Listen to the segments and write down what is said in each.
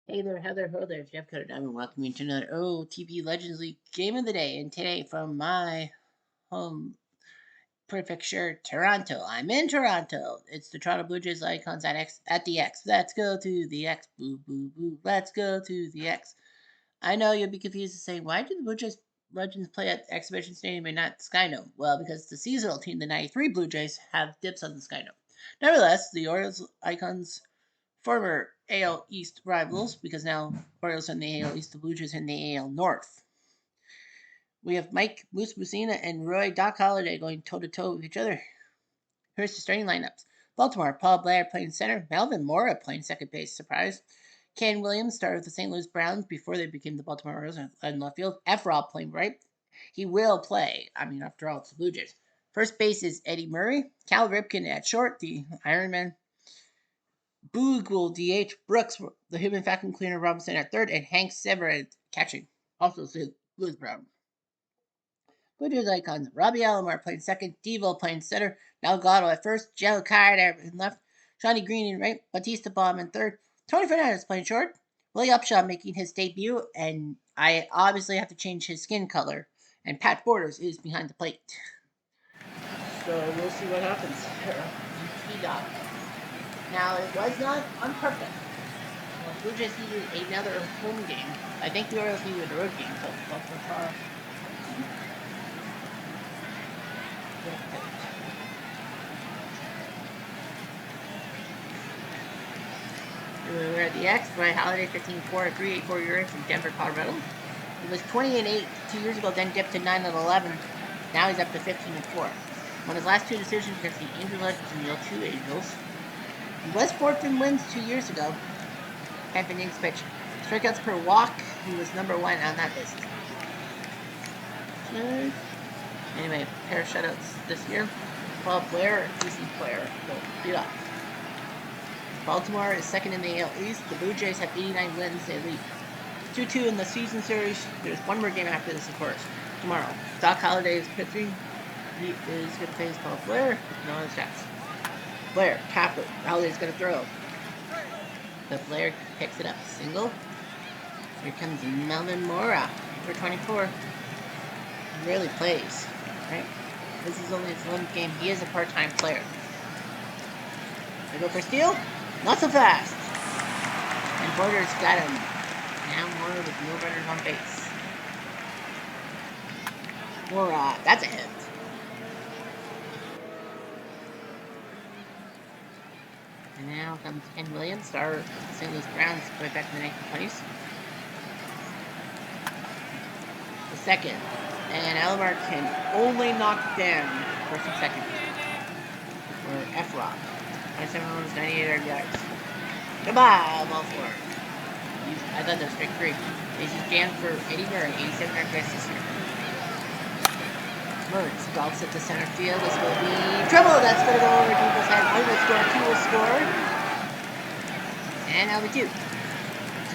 Hey there, Heather, ho there, Jeff Cutter Diamond. Welcome you to another OTP Legends League Game of the Day. And today from my home prefecture, Toronto. I'm in Toronto. It's the Toronto Blue Jays icons at the X. Let's go to the X. Boo, boo, boo. Let's go to the X. I know you'll be confused and saying, why do the Blue Jays Legends play at Exhibition Stadium and not Sky Dome? Well, because the seasonal team, the 93 Blue Jays, have dips on the Sky Dome. Nevertheless, the Orioles icons former AL East rivals, because now Orioles in the AL East, the Blue Jays in the AL North. We have Mike Moose Mussina and Roy Doc Holliday going toe to toe with each other. Here's the starting lineups. Baltimore, Paul Blair playing center, Melvin Mora playing second base, surprise. Ken Williams started with the St. Louis Browns before they became the Baltimore Orioles in left field. Efrol playing right. He will play. After all, it's the Blue Jays. First base is Eddie Murray. Cal Ripken at short, the Ironman. Boog will DH. Brooks, the human vacuum cleaner Robinson at third, and Hank Sever at catching. Also Louis Brown. Blue Jays icons. Robbie Alomar playing second. Devo playing center. Delgado at first. Joe Card in left. Johnny Green in right. Batista Bomb in third. Tony Fernandez playing short. Willie Upshaw making his debut, and I obviously have to change his skin color. And Pat Borders is behind the plate. So we'll see what happens. T-Dog. Now, it was not on purpose. Well, Blue Jays needed another home game. I think the Orioles needed a road game, so we're at the X. By Holiday 15-4, 3.84 ERA from Denver, Colorado. He was 20-8 2 years ago, then dipped to 9-11. Now he's up to 15-4. Won his last two decisions against the Angel Legends and the 02 Angels. He was fourth in wins 2 years ago. 10th innings pitch. Strikeouts per walk, he was number one on that basis. Anyway, pair of shutouts this year. Paul Blair, decent player. So, beat up. Baltimore is second in the AL East. The Blue Jays have 89 wins. They lead 2-2 in the season series. There's one more game after this, of course, tomorrow. Doc Holliday is pitching. He is going to face Paul Blair. No other stats. Blair, cap it. Holliday's going to throw. But Blair picks it up. Single. Here comes Melvin Mora for 24. He rarely plays, right? This is only his 11th game. He is a part-time player. They go for steal. Not so fast. And Borders got him. Now Mora with no runners on base. Mora, that's a hit. And now comes Ken Williams, star of the St. Louis Browns, way back in the 1920s. The second. And Alomar can only knock down first and second. For Efrol. 27 runs, 98 yards. Goodbye, ball four. I thought that was straight three. Bases jammed for Eddie Murray, 87 RBIs this year. Mertz golfs at the center field. This will be trouble. That's going to go over people's head. One will score, two will score. And that'll be two.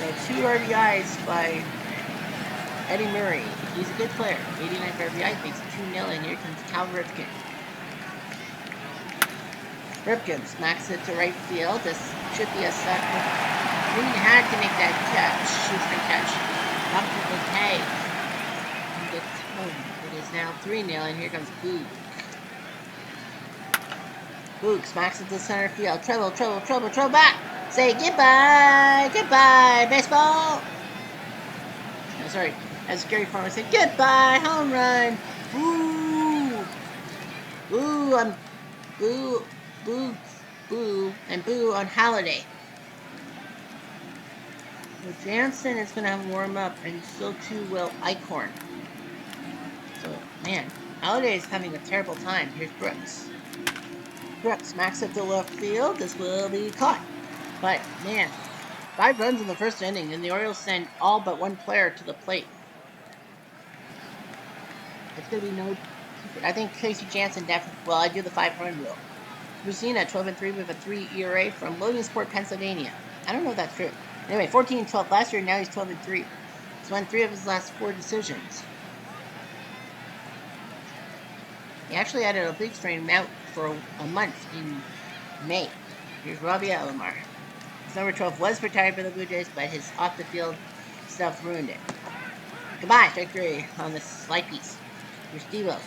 So 2 RBIs by Eddie Murray. He's a good player. 89 RBI, makes it 2-0, and here comes Cal Ripken. Ripken smacks it to right field. This should be a second. Green had to make that catch. Shoestring catch. Up to the tag. And gets home. It is now 3-0, and here comes Boog. Boog smacks it to center field. Trouble back. Say goodbye. Goodbye, baseball. No, sorry. As Gary Farmer said, goodbye, home run. Boo. Boo. Boo. Boo, boo, and boo on Holiday. So Jansen is going to have a warm-up, and so too will Eichhorn. So, man, Holiday is having a terrible time. Here's Brooks. Brooks smacks it to left field. This will be caught. But, man, 5 runs in the first inning, and the Orioles send all but one player to the plate. It's going to be no secret. I think Casey Jansen definitely, well, I do the 5-run rule. Mussina, 12-3 with a 3 ERA from Logansport, Pennsylvania. I don't know if that's true. Anyway, 14-12 last year, now he's 12-3. He's won 3 of his last 4 decisions. He actually had an oblique strain out for a month in May. Here's Robbie Alomar. Number 12 was retired for the Blue Jays, but his off-the-field stuff ruined it. Goodbye, strike 3 on the slide piece. Here's Devo.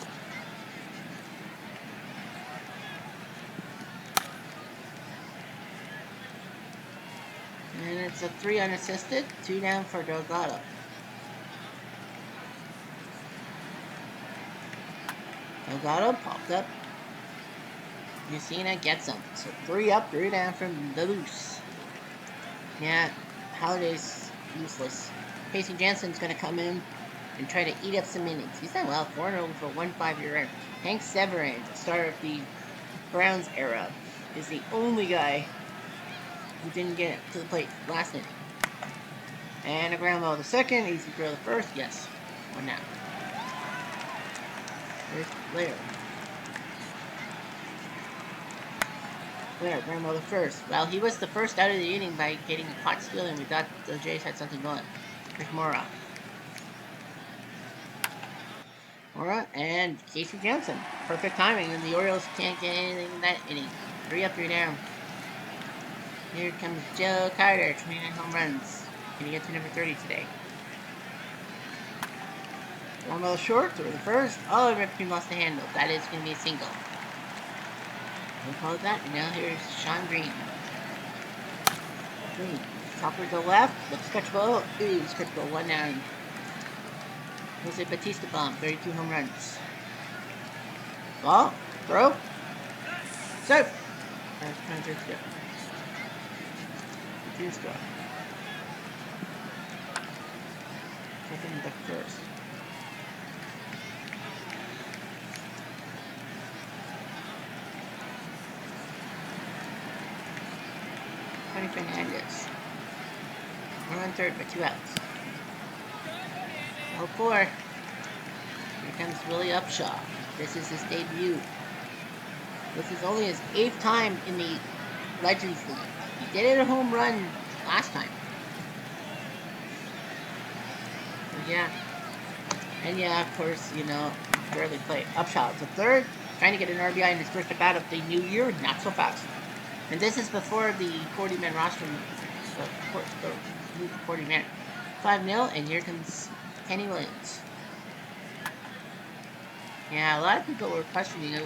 And it's a 3 unassisted, 2 down for Delgado. Delgado popped up. Lucina gets him. So 3 up, 3 down from the loose. Yeah, Holiday's useless. Casey Jansen's going to come in and try to eat up some innings. He's done well, 4-0 for 1.5 year. Hank Severin, the start of the Browns era, is the only guy who didn't get to the plate last inning. And a ground ball the second, easy throw the first, yes. 1 down. Here's Blair. Blair, ground ball the first. Well, he was the first out of the inning by getting a caught stealing. We thought the Jays had something going. Here's Mora. Mora and Casey Johnson. Perfect timing, and the Orioles can't get anything in that inning. 3 up, 3 down. Here comes Joe Carter, 29 home runs. Can he get to number 30 today? One ball short, through the first. Oh, Ripken lost the handle. That is going to be a single. We'll call it that. And now here's Sean Green. Green. Chopper to the left. Looks catchable. Ooh, catchable. 1 down. Jose Batista bomb. 32 home runs. Ball. Throw. Serve. That's kind of good. Batista. Taking the first. Tony Fernandez. 1 on third, but 2 outs. 0-4. Here comes Willie Upshaw. This is his debut. This is only his 8th time in the Legends League. He did it a home run last time. So yeah. And yeah, of course, you know, barely played. Upshaw to third. Trying to get an RBI in his first at bat of the new year. Not so fast. And this is before the 40-man roster move. The 40-man. 5-0, and here comes Kenny Williams. Yeah, a lot of people were questioning it.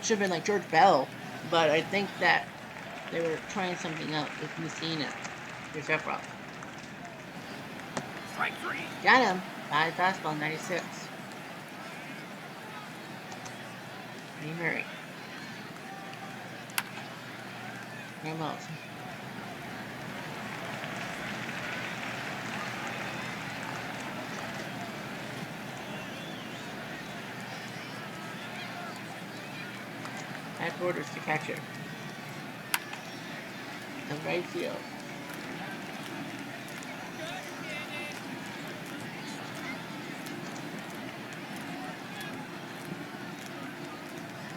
Should have been like George Bell, but I think that they were trying something out with Messina. Here's Efroff. Strike 3. Got him. High fastball, 96. Lee Murray. Ramos. Back borders to catcher. The right field.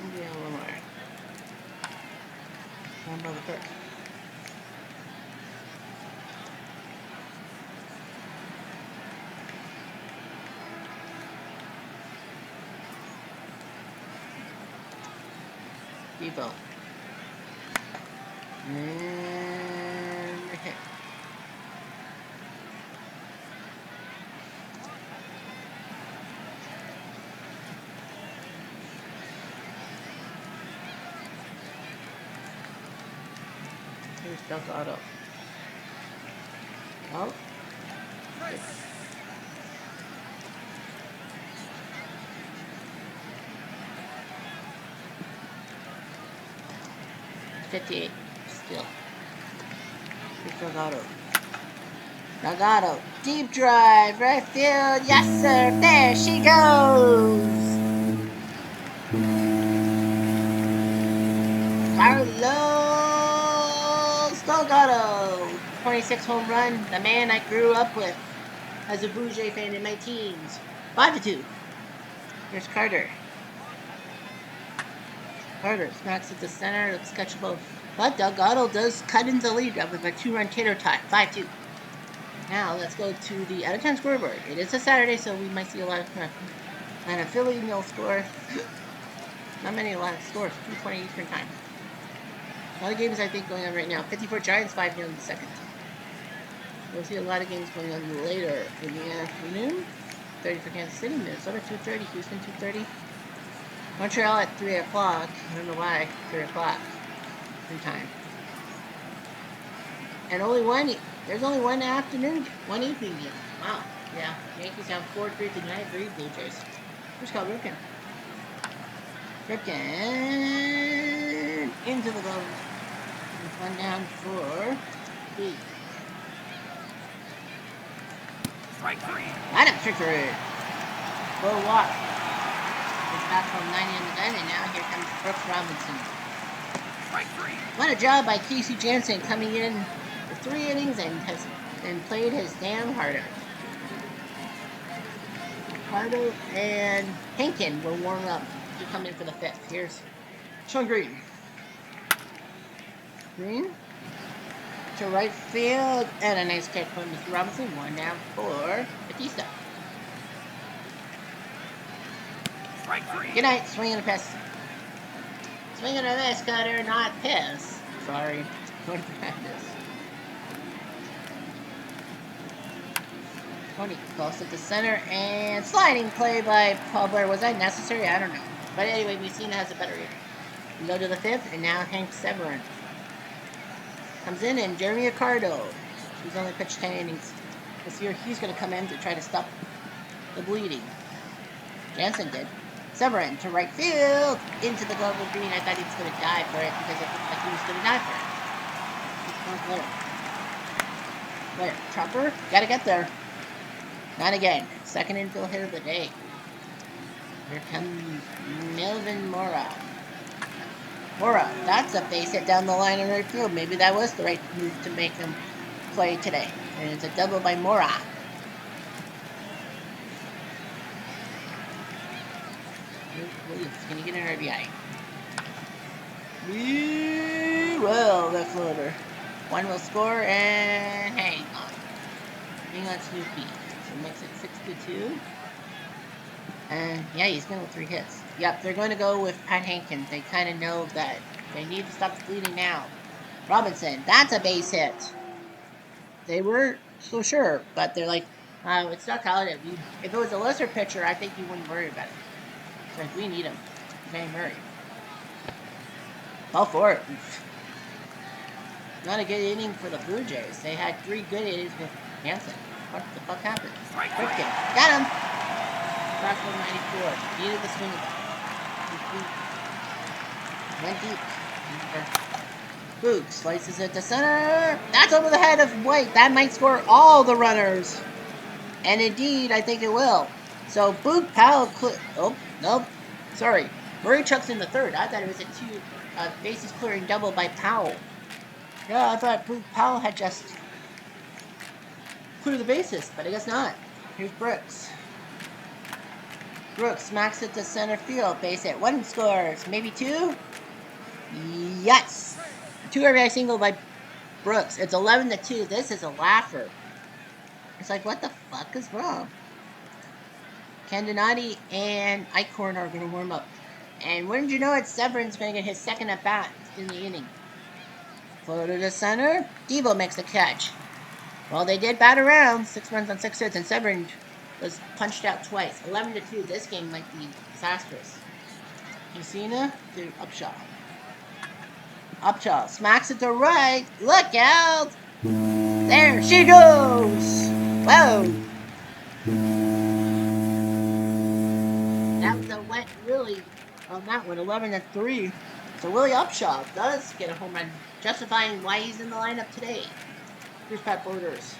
India Lamar. One by the first. Devo. And hit. Here's Delgado. Oh. Good. 58 still. Here's Delgado. Delgado. Deep drive. Right field. Yes, sir. There she goes. Carlos Delgado. 26 home run. The man I grew up with as a Blue Jay fan in my teens. 5-2. Here's Carter. Carter smacks at the center, looks catchable. But Delgado does cut into the lead with a 2-run tater tie, 5-2. Now let's go to the out-of-town scoreboard. It is a Saturday, so we might see a lot of and a Philly nil score. Not many, a lot of scores. 2:20 Eastern time. A lot of games I think going on right now. 54 Giants 5-0 in the second. We'll see a lot of games going on later in the afternoon. 30 for Kansas City, Minnesota 2:30, Houston 2:30, Montreal at 3 o'clock. I don't know why 3 o'clock in time. And there's only one afternoon, one evening game. Wow. Yeah. Yankees down 4-3 tonight. 3 Blue Jays. Who's called Ripken? Ripken into the glove. One down for B. Strike 3. Line up trickery. Full walk. It's back from 90 on the gun, and now here comes Brooks Robinson. Strike 3. What a job by Casey Jansen coming in for 3 innings and played his damn heart out. Pardo and Henkin will warm up to come in for the 5th. Here's Sean Green. Green to right field, and a nice catch from Mr. Robinson. 1 down for Batista. Strike 3. Good night. Swing and a piss. Swing and a miss, Cutter, not piss. Sorry. Going to practice. Tony close at the center, and sliding play by Paul Blair. Was that necessary? I don't know. But anyway, Messina has a better year. We go to the 5th, and now Hank Severin comes in, and Jeremy Accardo, who's only pitched 10 innings this year, he's going to come in to try to stop the bleeding. Jansen did. Severin to right field, into the glove of Green. I thought he was going to die for it because it looked like he was going to die for it. Blair, Chopper, got to get there. Not again. Second infield hit of the day. Here comes Melvin Mora. Mora, that's a base hit down the line in right field. Maybe that was the right move to make him play today. And it's a double by Mora. Williams, can you get an RBI? Well, the floater. One will score and hang on. Hang on, Snoopy. So it makes it 6-2. And yeah, he's going with 3 hits. Yep, they're going to go with Pat Hankins. They kind of know that they need to stop the bleeding now. Robinson, that's a base hit. They weren't so sure, but they're like, it's not talented. If it was a lesser pitcher, I think you wouldn't worry about it. It's like, we need him. Manny Murray. All for it. Not a good inning for the Blue Jays. They had 3 good innings with Hansen. What the fuck happened? Ripken. Got him! Back 194. Needed the swing. Went deep. Boog slices it to center. That's over the head of White. That might score all the runners. And indeed, I think it will. So Boog Powell. Oh, nope. Sorry. Murray chucks in the 3rd. I thought it was a 2 bases clearing double by Powell. Yeah, I thought Boog Powell had just cleared the bases, but I guess not. Here's Brooks. Brooks smacks it to center field. Base hit. 1 scores. Maybe 2? Yes! 2 RBI single by Brooks. It's 11-2. This is a laugher. It's like, what the fuck is wrong? Candonati and Eichhorn are going to warm up. And wouldn't you know it, Severin's going to get his 2nd at-bat in the inning. Floater to center. Devo makes the catch. Well, they did bat around. 6 runs on 6 hits, and Severin was punched out twice. 11-2. This game might be disastrous. Messina to Upshaw. Upshaw smacks it to right. Look out! There she goes! Whoa! That went really on that one. 11-3. So Willie Upshaw does get a home run, justifying why he's in the lineup today. Here's Pat Borders.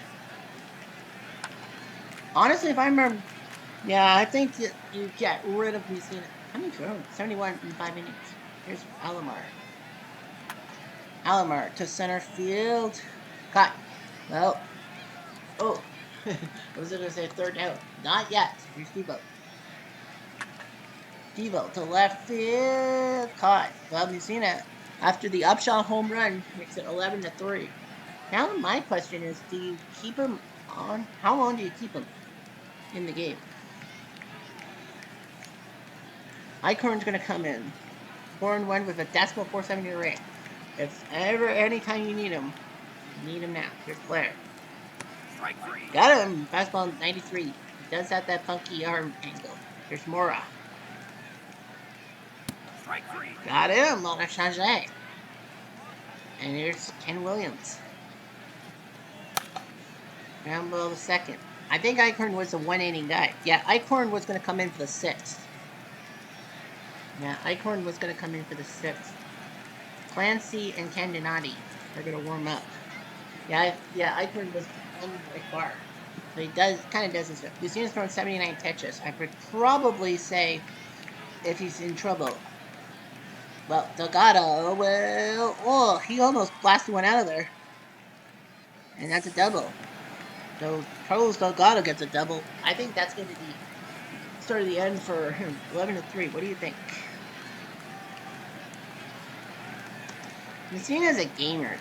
Honestly, if I remember, yeah, I think that you get rid of Messina. How many throws? 71 in 5 innings. Here's Alomar. Alomar to center field. Caught. Well, oh, I was going to say 3rd out. Not yet. Here's Devo. Devo to left field. Caught. Well, Messina, after the Upshaw home run, makes it 11-3. Now my question is, do you keep him on? How long do you keep him in the game? Eichhorn's going to come in. 4-1 with a .470 rate. If ever, anytime you need him now. Here's Blair. Strike 3. Got him. Fastball 93. He does have that funky arm angle. Here's Mora. Strike 3. Got him on a change. And here's Ken Williams. Ground ball the second. I think Eichhorn was a 1 inning guy. Yeah, Eichhorn was going to come in for the sixth. Clancy and Candinati are going to warm up. Yeah, Eichhorn was on by far. But he kind of does his job. Museum's thrown 79 pitches. I would probably say if he's in trouble. Well, Delgado, he almost blasted one out of there. And that's a double. So Carlos Delgado gets a double. I think that's going to be start of the end for him. 11-3. What do you think? Messina's a gamer.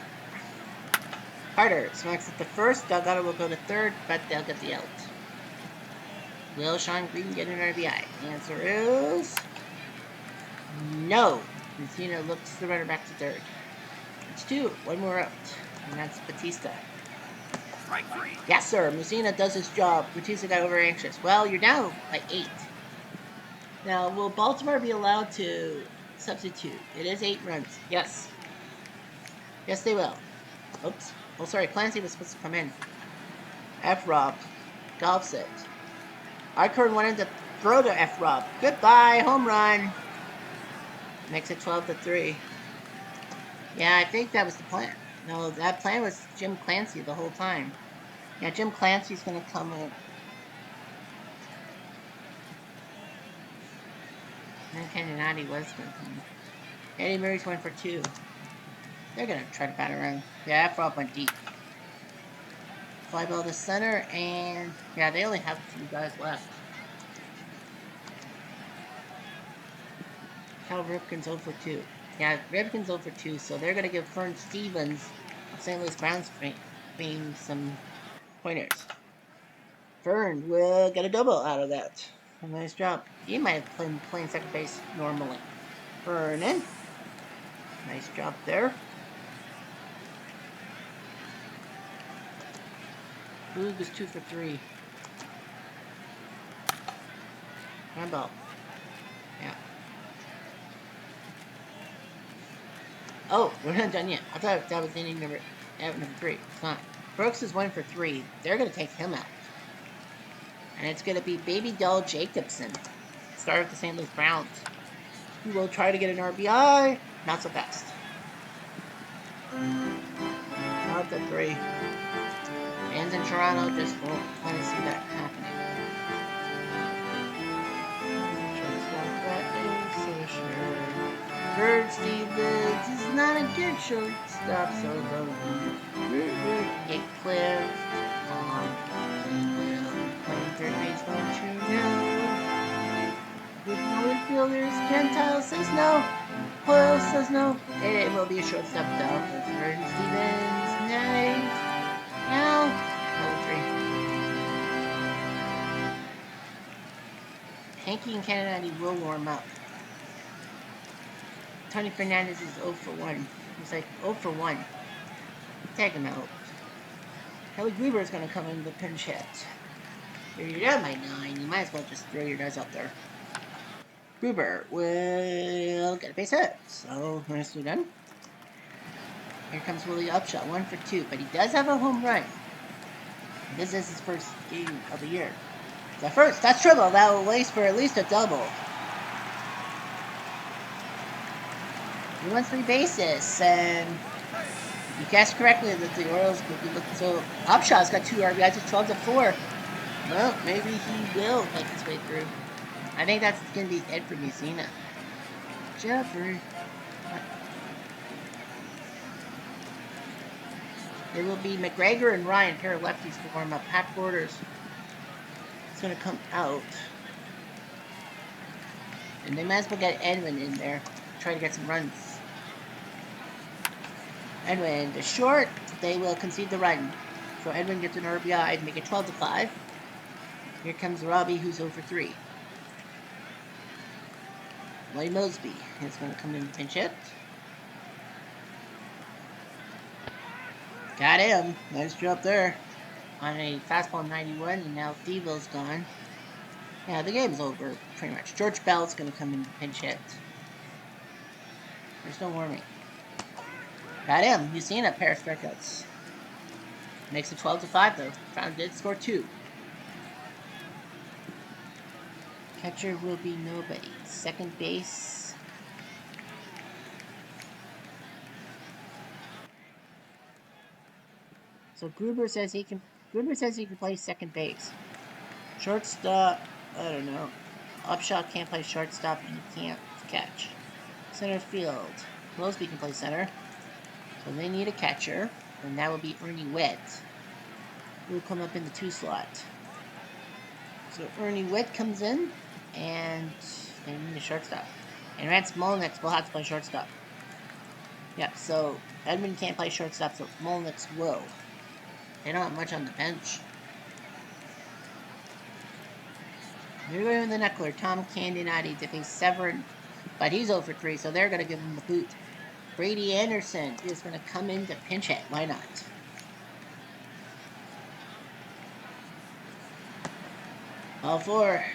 Carter smacks at the first. Delgado will go to third, but they'll get the out. Will Sean Green get an RBI? The answer is no. Messina looks the runner back to third. It's 2. One more out. And that's Batista. Strike 3. Yes, sir. Messina does his job. Batista got over anxious. Well, you're down by 8. Now, will Baltimore be allowed to substitute? It is 8 runs. Yes. Yes, they will. Oops. Oh, sorry. Clancy was supposed to come in. F-Rob. Golfs it. Eichhorn wanted to throw to F-Rob. Goodbye. Home run. Makes it 12-3. Yeah, I think that was the plan. No, that plan was Jim Clancy the whole time. Yeah, Jim Clancy's going to come in. And Candinati was going to come in. Eddie Murray's 1 for 2. They're going to try to bat around. Yeah, F-Rob went deep. Fly ball to center, and yeah, they only have 2 guys left. Cal Ripken's 0 for 2. Yeah, Ripken's 0 for 2, so they're going to give Fern Stevens of St. Louis Browns fame some pointers. Fern will get a double out of that. A nice job. He might have been playing second base normally. Fern in. Nice job there. Boog is 2 for 3. Handball. Yeah. Oh, we're not done yet. I thought that was inning number 3. It's not. Brooks is 1 for 3. They're going to take him out. And it's going to be Baby Doll Jacobson, starter of the St. Louis Browns, who will try to get an RBI. Not so fast. Not the 3. Fans in Toronto just won't want to see that happening. Bird Stevens is not a good shortstop, so get clipped on. Playing third base, don't you know? With no infielders, Gentile says no. Hoyle says no. It will be a shortstop though. Bird Stevens, nice. Now, number 3. Hanky and Candinati will warm up. Tony Fernandez is 0 for 1. He's like 0 for 1. Take him out. Kelly Gruber is going to come in the pinch hit. You're down by 9. You might as well just throw your guys out there. Gruber will get a base hit. So, nicely done. Here comes Willie Upshot, 1 for 2. But he does have a home run. This is his first game of the year. The first. That's triple. That will waste for at least a double. He won 3 bases, and you guessed correctly that the Orioles could be looking. So Upshaw's got 2 RBIs. It's 12-4. Well, maybe he will make his way through. I think that's going to be it for Messina. Jeffrey. It will be McGregor and Ryan, pair of lefties, to warm up. Pat Borders is going to come out. And they might as well get Edwin in there. Try to get some runs. Edwin to short. They will concede the run. So Edwin gets an RBI to make it 12-5. Here comes Robbie, who's 0 for 3. Lloyd Mosby is going to come in and pinch hit. Got him. Nice job there. On a fastball 91, and now Thieville's gone. Yeah, the game's over, pretty much. George Bell's going to come in pinch hit. There's no warning. Got him. You've seen a pair of strikeouts. Makes it 12-5, though. Toronto did score 2. Catcher will be nobody. Second base. So Gruber says he can play second base. Shortstop, I don't know. Upshot can't play shortstop and he can't catch. Center field. Mosby can play center. So they need a catcher, and that will be Ernie Witt, who will come up in the 2 slot. So Ernie Witt comes in, and they need a shortstop. And Rance Molnix will have to play shortstop. Yeah, so Edmund can't play shortstop, so Molnix will. They don't have much on the bench. They're going with the knuckler, Tom Candinati, to face Severin, but he's 0 for 3, so they're going to give him the boot. Brady Anderson is going to come in to pinch hit. Why not? All 4.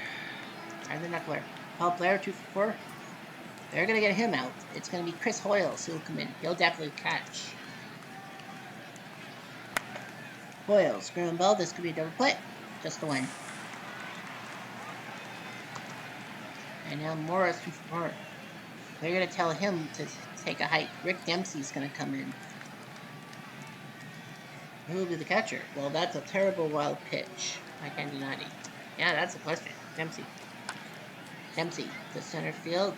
And the knuckler. Paul Blair, 2 for 4. They're going to get him out. It's going to be Chris Hoyles who will come in. He'll definitely catch. Hoyles, ground ball. This could be a double play. Just the one. And now Morris, 2 for 4. They're going to tell him to take a hike. Rick Dempsey's going to come in. Who will be the catcher? Well, that's a terrible wild pitch by Candinati. Yeah, that's a question. Dempsey to center field.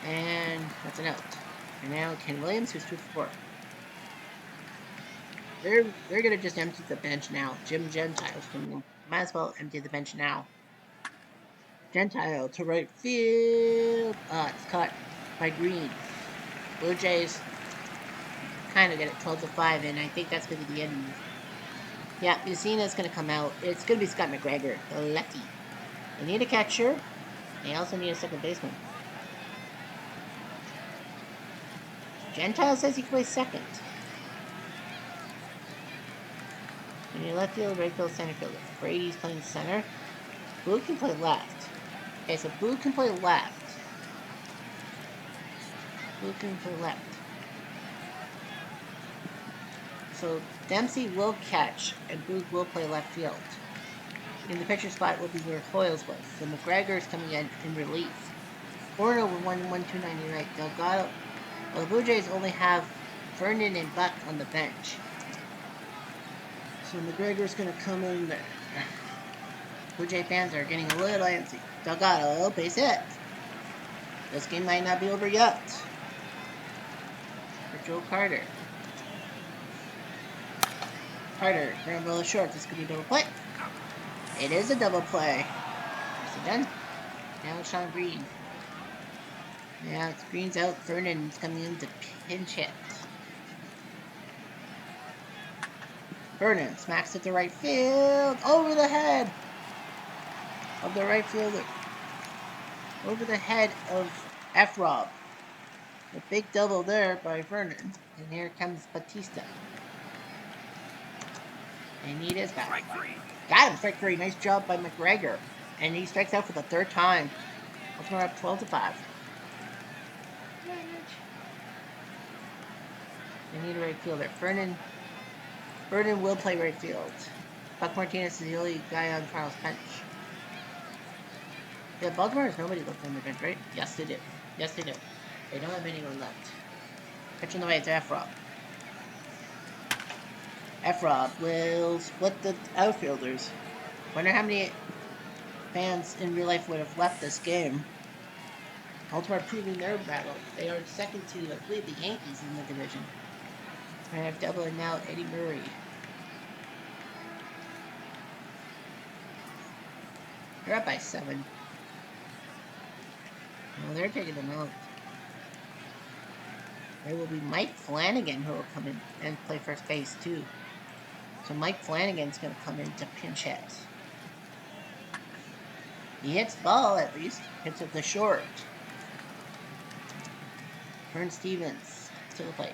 And that's an out. And now Ken Williams, who's 2 for 4. They're going to just empty the bench now. Jim Gentile's coming in. Might as well empty the bench now. Gentile to right field. It's caught by Green. Blue Jays kind of get it 12-5, and I think that's going to be the end. Yeah, Mussina's going to come out. It's going to be Scott McGregor, the lefty. They need a catcher. They also need a second baseman. Gentile says he can play second. We need left field, right field, center fielder. Brady's playing center. Boo can play left. Okay, so Boo can play left. So Dempsey will catch, and Boo will play left field. In the pitcher spot will be where Hoyles was. So McGregor is coming in relief. Borno with 1-1-2-90 right. Delgado. Well, the Blue Jays only have Vernon and Buck on the bench. So McGregor's going to come in there. Blue Jay fans are getting a little antsy. Delgado, base hit. This game might not be over yet. For Joe Carter. Ground ball is short. This could be a double play. It is a double play. Nicely done. Now it's Sean Green. Now it's Green's out. Vernon's coming in to pinch hit. Vernon smacks it to right field. Over the head of the right fielder. Over the head of F-Rob. A big double there by Vernon. And here comes Batista. And he is back. Got him, strike 3. Nice job by McGregor. And he strikes out for the 3rd time. We're up 12-5. They need a right fielder. Vernon will play right field. Buck Martinez is the only guy on Carl's bench. Yeah, Baltimore has nobody left on the bench, right? Yes, they do. They don't have anyone left. Pitching the way to F-Rob. F-Rob will split the outfielders. Wonder how many fans in real life would have left this game. Baltimore proving their battle. They are second to, I believe, the Yankees in the division. I have double and now Eddie Murray. They're up by 7. Well, they're taking them out. There will be Mike Flanagan who will come in and play first base too. So Mike Flanagan's going to come in to pinch hit. He hits the ball at least. Hits it the short. Vern Stevens to the plate.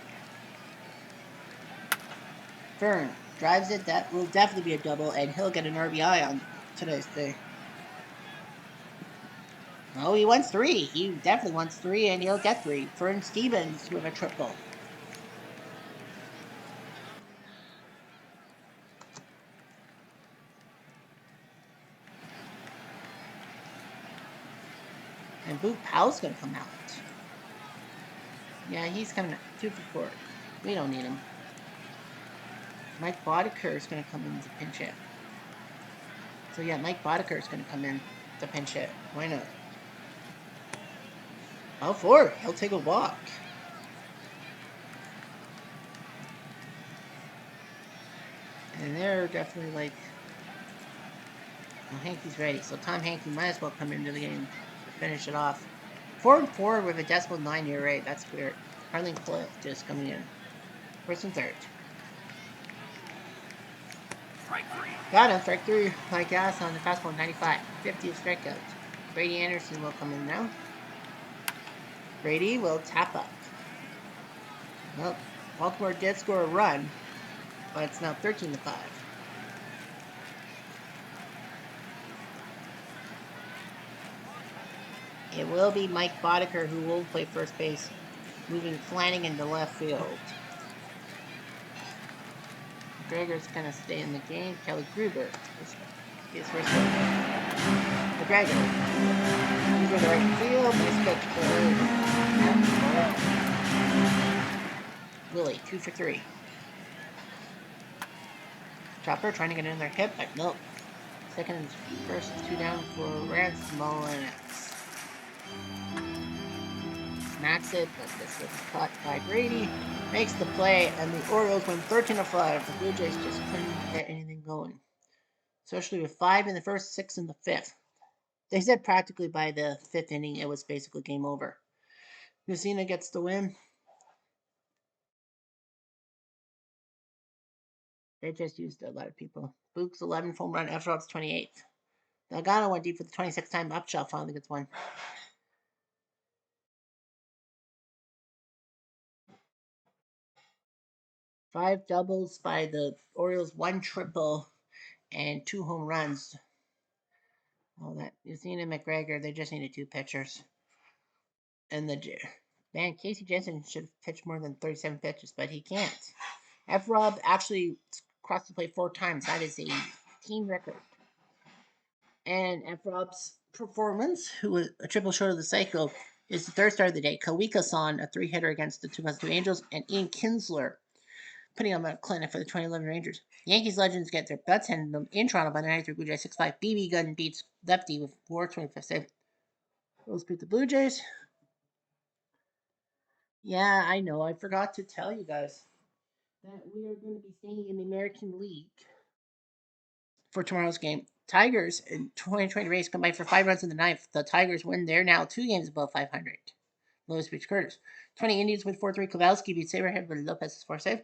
Fern drives it. That will definitely be a double, and he'll get an RBI on today's day. Oh, he wants 3. He definitely wants 3, and he'll get 3. Fern Stevens with a triple. And Boot Powell's going to come out. Yeah, he's coming out. 2 for 4. We don't need him. Mike Boddicker is going to come in to pinch hit. So yeah, Mike Boddicker is going to come in to pinch hit. Why not? Oh, 4. He'll take a walk. And they're definitely like, well, Hankey's ready. So Tom Hankey might as well come into the game to finish it off. 4-4 with a decimal 9 ERA. That's weird. Harlan Cliff just coming in. First and third. Strike 3. Got him. Strike 3. Like gas on the fastball 95. 50th strikeout. Brady Anderson will come in now. Brady will tap up. Well, Baltimore did score a run, but it's now 13-5. It will be Mike Boddicker who will play first base, moving Flanagan to left field. McGregor's going to stay in the game. Kelly Gruber is first base. McGregor. Gruber to right field. Nice pitch for Willie. 2 for 3. Chopper trying to get in their hip, but nope. Second and first, 2 down for Rance Mullins. Smacks it, but this was caught by Brady. Makes the play, and the Orioles win 13-5. The Blue Jays just couldn't get anything going. Especially with 5 in the first, 6 in the fifth. They said practically by the 5th inning, it was basically game over. Messina gets the win. They just used a lot of people. Book's 11th home run, Efraim's 28th. Delgado went deep for the 26th time. Upshaw finally gets one. 5 doubles by the Orioles, 1 triple, and 2 home runs. All that. Messina and McGregor, they just needed 2 pitchers. And man, Casey Jensen should have pitched more than 37 pitches, but he can't. Rob actually crossed the plate 4 times. That is a team record. And Rob's performance, who was a triple short of the cycle, is the 3rd star of the day. Kawika-san, a 3-hitter against the 2002 Angels, and Ian Kinsler putting on a clinic for the 2011 Rangers. Yankees legends get their butts handed to them in Toronto by the 93 Blue Jays 6-5. BB Gunn beats Lefty with 425 save. Those beat the Blue Jays. Yeah, I know. I forgot to tell you guys that we are going to be staying in the American League for tomorrow's game. Tigers in 2020 race combined for 5 runs in the 9th. The Tigers win. They're now 2 games above 500. Lewis beats Curtis. 20 Indians with 4-3. Kowalski beats Saberhead with Lopez's 4 save.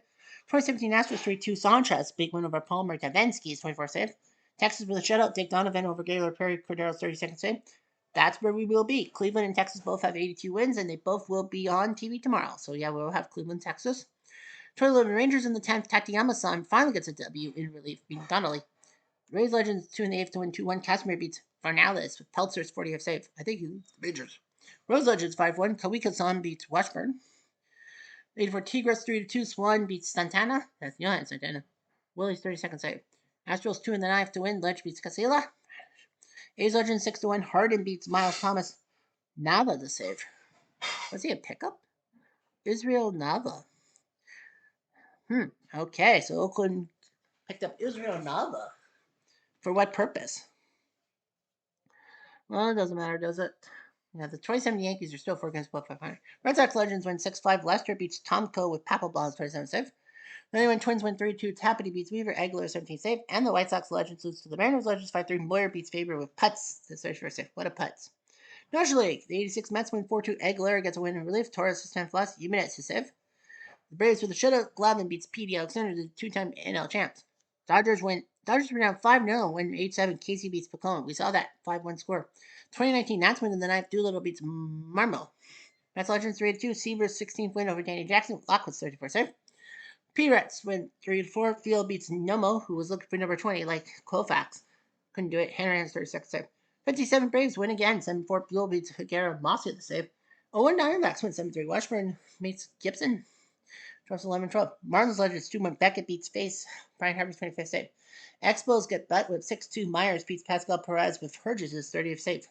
2017 Astros 3-2. Sanchez. Big win over Palmer. Davinsky's 24 save. Texas with a shutout. Dick Donovan over Gaylor Perry. Cordero's 32nd save. That's where we will be. Cleveland and Texas both have 82 wins, and they both will be on TV tomorrow. So yeah, we'll have Cleveland, Texas. 2011 Rangers in the 10th. Tateyama-san finally gets a W in relief, beating Donnelly. Rays Legends 2 in the 8th to win 2-1. Casimir beats Farnales with Peltzer's 40th save. I think he leads the Rangers. Rose Legends 5-1. Kawika-san beats Washburn. 84 Tigres 3-2. Swan beats Santana. That's Johan Santana. Willie's 32nd save. Astros 2 in the 9th to win. Ledge beats Casilla. A's Legends 6-1. Harden beats Miles Thomas. Nava the save. Was he a pickup? Israel Nava. Okay, so Oakland picked up Israel Nava. For what purpose? Well, it doesn't matter, does it? Yeah, the 2070 Yankees are still 4 games above 500. Red Sox Legends win 6-5. Lester beats Tomko with Papelbon's 27 save. 91 Twins win 3-2. Tapity beats Weaver. Aguilar 17 save. And the White Sox Legends lose to the Mariners Legends 5-3. Moyer beats Faber with putts. The search for a save. What a putts. National League. The 86 Mets win 4-2. Aguilera gets a win in relief. Torres is 10th loss. Jimenez to save. The Braves with a shutout. Glavine beats P.D. Alexander, the 2-time NL champs. Dodgers were down 5-0 when 8-7. Casey beats Pacone. We saw that 5-1 score. 2019 Nats win in the 9th. Doolittle beats Marmo. Mets Legends 3-2. Seaver's 16th win over Danny Jackson. Lockwood's 34 save. P-Rex went 3-4. Field beats Nomo, who was looking for number 20, like Koufax. Couldn't do it. Hanrahan's 36 save. 57 Braves win again. 7-4. Field beats Higuera. Mossy at the save. Owen Diamondbacks win 7-3. Washburn meets Gibson. Trust 11-12. Marlins Legends 2-1. Beckett beats Face. Brian Harper's 25th save. Expos get butt with 6-2. Myers beats Pascal Perez with Herges' 30th save.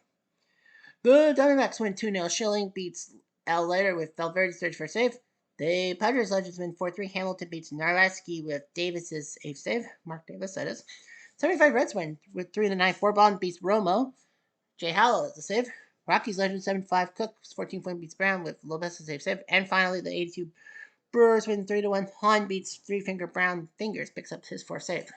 Good Diamondbacks win 2-0. Schilling beats Al Leiter with Valverde's 31st save. The Padres Legends win 4-3. Hamilton beats Narlaski with Davis's 8th save. Mark Davis, that is. 75 Reds win with 3 in the 9th. Bourbon beats Romo. Jay Howell is the save. Rockies Legends 7-5. Cook 14 point beats Brown with Lopez's 8th save. And finally, the 82 Brewers win 3-1. Hahn beats Three Finger Brown. Fingers picks up his 4th save.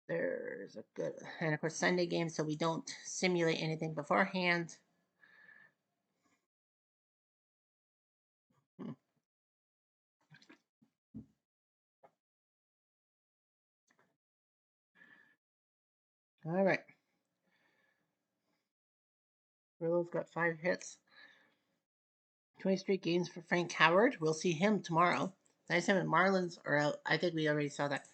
There's a good, and of course Sunday game, so we don't simulate anything beforehand. All right. Rillo's got 5 hits. 20 straight games for Frank Howard. We'll see him tomorrow. 97 Marlins are out. I think we already saw that.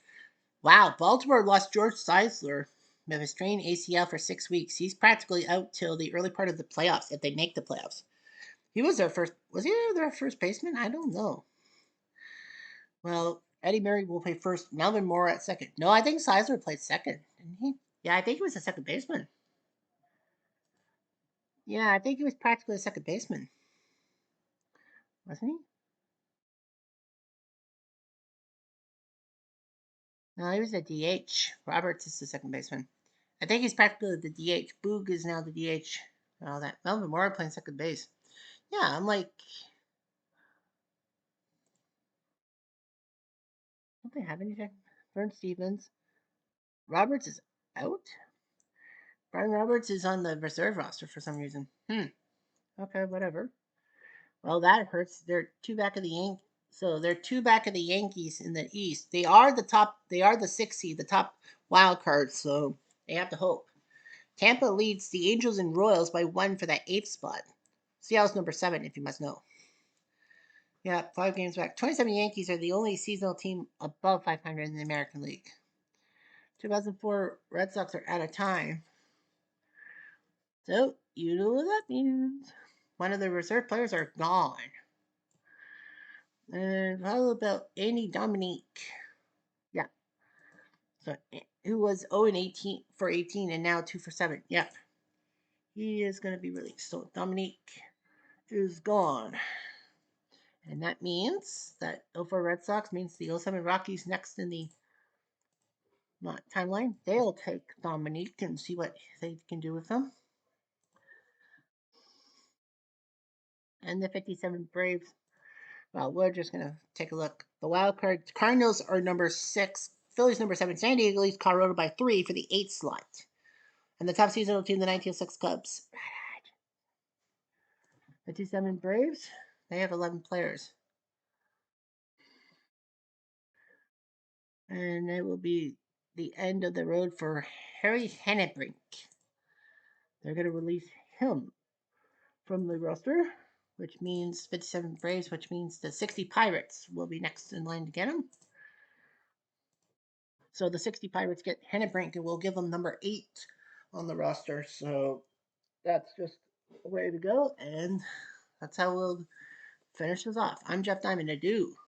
Wow, Baltimore lost George Seisler with a strained ACL for 6 weeks. He's practically out till the early part of the playoffs, if they make the playoffs. He was their first baseman? I don't know. Well, Eddie Murray will play first. Melvin Moore at second. No, I think Seisler played second, didn't he? Yeah, I think he was a second baseman. Yeah, I think he was practically a second baseman, wasn't he? No, he was a DH. Roberts is the second baseman. I think he's practically the DH. Boog is now the DH. And all that. Melvin Moore playing second base. Yeah, I'm like, don't they have anything? Vern Stevens. Roberts is out? Brian Roberts is on the reserve roster for some reason. Okay, whatever. Well, that hurts. They're two back of the Yankees. So they're two back of the Yankees in the East. They are the top. They are the 6th seed, the top wild card. So they have to hope. Tampa leads the Angels and Royals by 1 for that 8th spot. Seattle's number 7, if you must know. Yeah, 5 games back. 27 Yankees are the only seasonal team above 500 in the American League. 2004 Red Sox are out of time. So, you know what that means. One of the reserve players are gone. And how about Andy Dominique? Yeah. So, who was 0 and 18 for 18 and now 2 for 7. Yep. He is going to be released. So, Dominique is gone. And that means that 04 Red Sox means the 07 Rockies next in the timeline. They'll take Dominique and see what they can do with them. And the 57 Braves. Well, we're just going to take a look. The wild card Cardinals are number 6, Phillies number 7, San Diego leads Colorado by 3 for the 8th slot. And the top seasonal team, the 1906 Cubs. 57 Braves, they have 11 players. And it will be the end of the road for Harry Hennebrink. They're going to release him from the roster, which means 57 Braves, which means the 60 Pirates will be next in line to get him. So the 60 Pirates get Hennebrink and will give them number 8 on the roster. So that's just a way to go. And that's how we'll finish this off. I'm Jeff Diamond. Adieu.